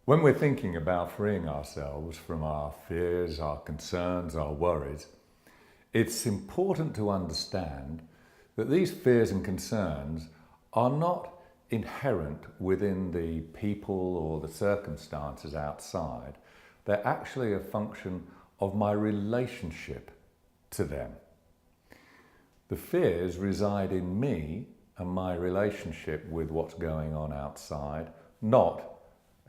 When we're thinking about freeing ourselves from our fears, our concerns, our worries, it's important to understand that these fears and concerns are not inherent within the people or the circumstances outside. They're actually a function of my relationship to them. The fears reside in me and my relationship with what's going on outside, not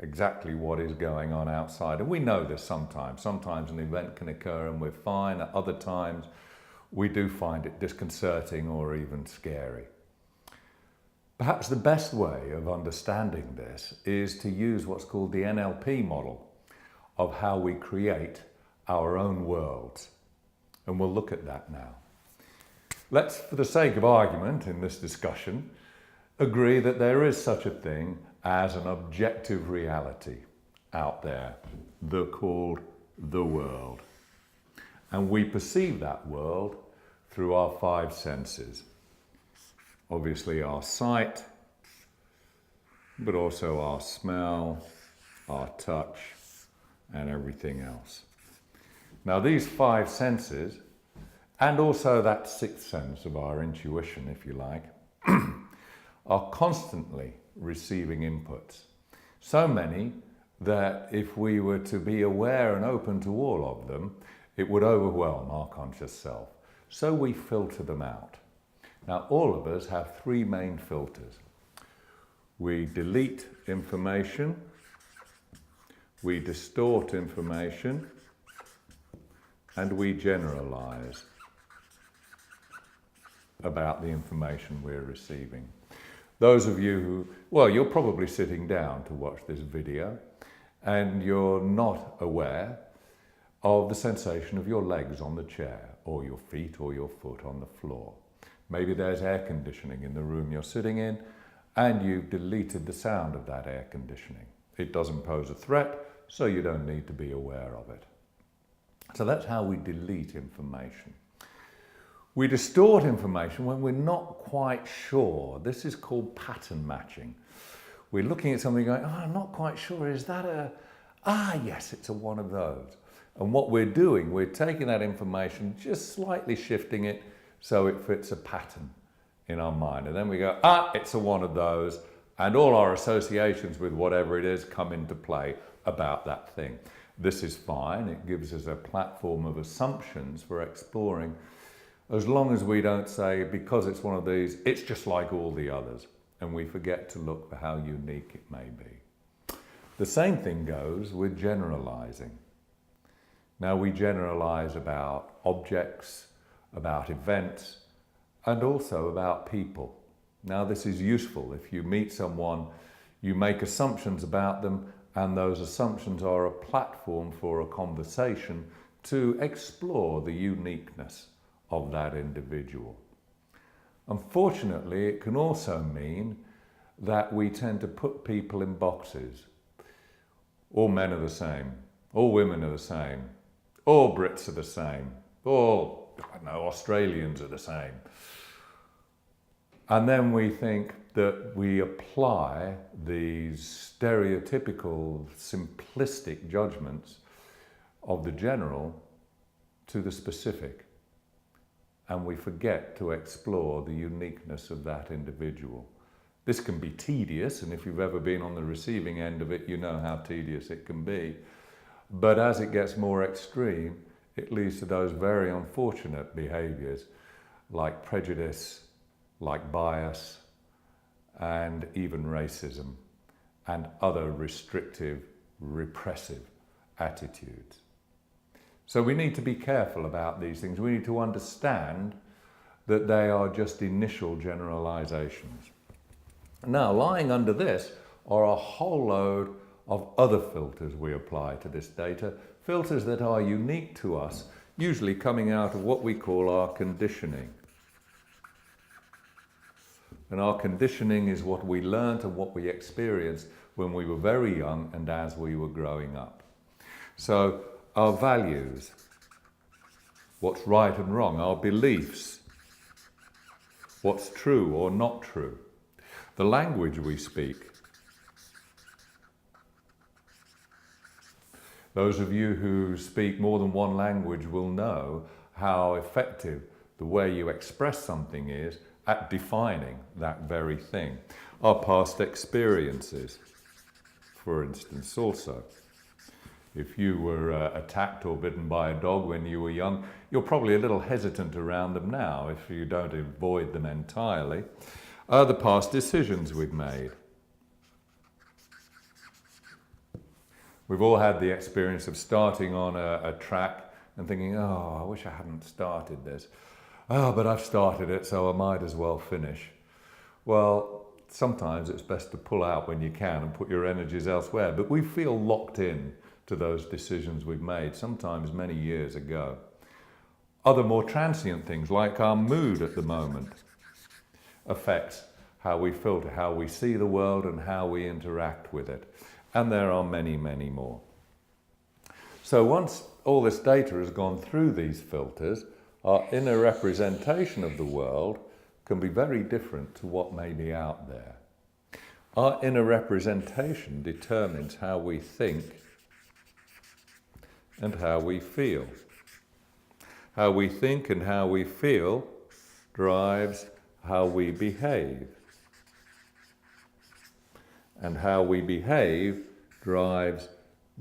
exactly what is going on outside. And we know this sometimes. Sometimes an event can occur and we're fine. At other times, we do find it disconcerting or even scary. Perhaps the best way of understanding this is to use what's called the NLP model of how we create our own worlds. And we'll look at that now. Let's, for the sake of argument in this discussion, agree that there is such a thing as an objective reality out there, called the world. And we perceive that world through our five senses. Obviously our sight, but also our smell, our touch, and everything else. Now these five senses, and also that sixth sense of our intuition, if you like, are constantly receiving inputs. So many that if we were to be aware and open to all of them, it would overwhelm our conscious self. So we filter them out. Now all of us have three main filters. We delete information, we distort information, and we generalize about the information we're receiving. Those of you who, well, you're probably sitting down to watch this video and you're not aware of the sensation of your legs on the chair or your feet or your foot on the floor. Maybe there's air conditioning in the room you're sitting in and you've deleted the sound of that air conditioning. It doesn't pose a threat, so you don't need to be aware of it. So that's how we delete information. We distort information when we're not quite sure. This is called pattern matching. We're looking at something going, I'm not quite sure, is that a, yes, it's a one of those. And what we're doing, we're taking that information, just slightly shifting it so it fits a pattern in our mind. And then we go, it's a one of those, and all our associations with whatever it is come into play about that thing. This is fine. It gives us a platform of assumptions for exploring, as long as we don't say, because it's one of these, it's just like all the others, and we forget to look for how unique it may be. The same thing goes with generalizing. Now we generalize about objects, about events, and also about people. Now this is useful. If you meet someone, you make assumptions about them, and those assumptions are a platform for a conversation to explore the uniqueness of that individual. Unfortunately, it can also mean that we tend to put people in boxes. All men are the same, all women are the same, all Brits are the same, all, Australians are the same. And then we think that we apply these stereotypical, simplistic judgments of the general to the specific. And we forget to explore the uniqueness of that individual. This can be tedious, and if you've ever been on the receiving end of it, you know how tedious it can be. But as it gets more extreme, it leads to those very unfortunate behaviors like prejudice, like bias, and even racism, and other restrictive, repressive attitudes. So we need to be careful about these things. We need to understand that they are just initial generalizations. Now, lying under this are a whole load of other filters we apply to this data, filters that are unique to us, usually coming out of what we call our conditioning. And our conditioning is what we learnt and what we experienced when we were very young and as we were growing up. So our values, what's right and wrong, our beliefs, what's true or not true, the language we speak, Those of you who speak more than one language will know how effective the way you express something is at defining that very thing. Our past experiences, for instance, also. If you were attacked or bitten by a dog when you were young, you're probably a little hesitant around them now if you don't avoid them entirely. The past decisions we've made. We've all had the experience of starting on a track and thinking, oh, I wish I hadn't started this. Oh, but I've started it, so I might as well finish. Well, sometimes it's best to pull out when you can and put your energies elsewhere, but we feel locked in to those decisions we've made, sometimes many years ago. Other more transient things, like our mood at the moment, affects how we filter, how we see the world and how we interact with it. And there are many, many more. So once all this data has gone through these filters, our inner representation of the world can be very different to what may be out there. Our inner representation determines how we think and how we feel. How we think and how we feel drives how we behave. And how we behave drives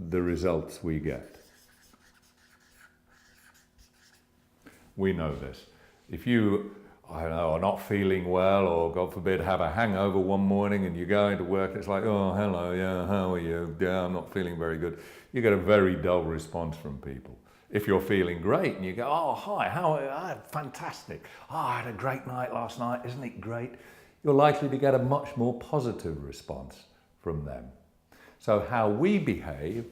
the results we get. We know this. If you, I don't know, are not feeling well, or God forbid, have a hangover one morning and you go into work, it's like, oh, hello, yeah, how are you? Yeah, I'm not feeling very good. You get a very dull response from people. If you're feeling great and you go, oh, hi, how are you? Fantastic. Oh, I had a great night last night, isn't it great? You're likely to get a much more positive response from them. So how we behave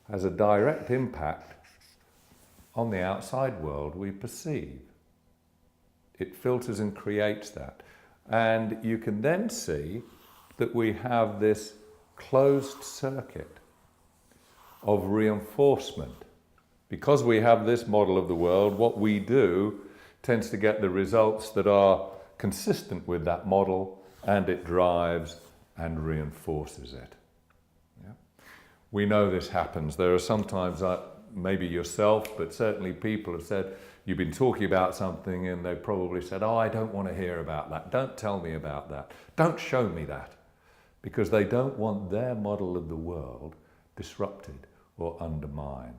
has a direct impact on the outside world we perceive. It filters and creates that. And you can then see that we have this closed circuit of reinforcement. Because we have this model of the world, what we do tends to get the results that are consistent with that model, and it drives and reinforces it. Yeah? We know this happens. There are sometimes, maybe yourself, but certainly people have said, you've been talking about something and they've probably said, oh, I don't want to hear about that. Don't tell me about that. Don't show me that. Because they don't want their model of the world disrupted or undermined.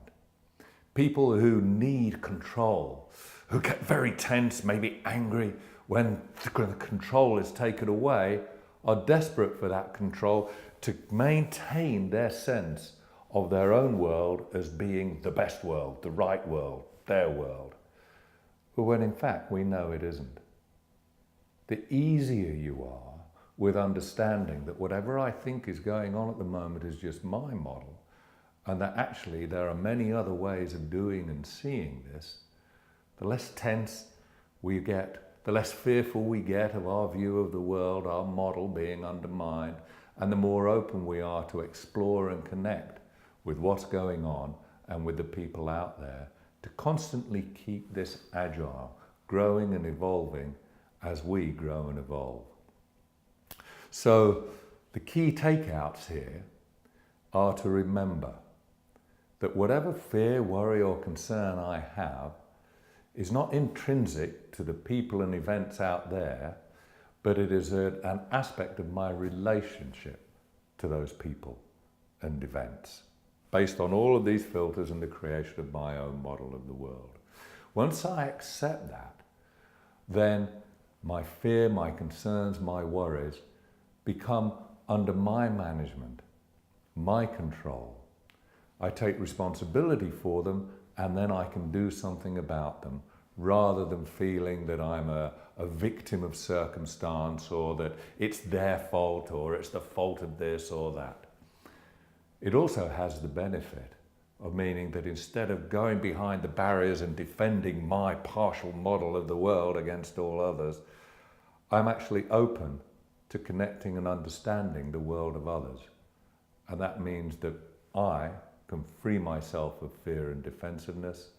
People who need control, who get very tense, maybe angry when the control is taken away, are desperate for that control to maintain their sense of their own world as being the best world, the right world, their world. But when in fact we know it isn't. The easier you are with understanding that whatever I think is going on at the moment is just my model, and that actually there are many other ways of doing and seeing this, the less tense we get, the less fearful we get of our view of the world, our model being undermined, and the more open we are to explore and connect with what's going on and with the people out there, to constantly keep this agile, growing and evolving as we grow and evolve. So the key takeouts here are to remember that whatever fear, worry or concern I have is not intrinsic to the people and events out there, but it is an aspect of my relationship to those people and events, based on all of these filters and the creation of my own model of the world. Once I accept that, then my fear, my concerns, my worries become under my management, my control. I take responsibility for them, and then I can do something about them, rather than feeling that I'm a victim of circumstance, or that it's their fault, or it's the fault of this or that. It also has the benefit of meaning that instead of going behind the barriers and defending my partial model of the world against all others, I'm actually open to connecting and understanding the world of others. And that means that I can free myself of fear and defensiveness,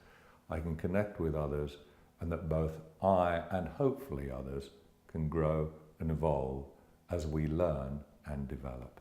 I can connect with others, and that both I and hopefully others can grow and evolve as we learn and develop.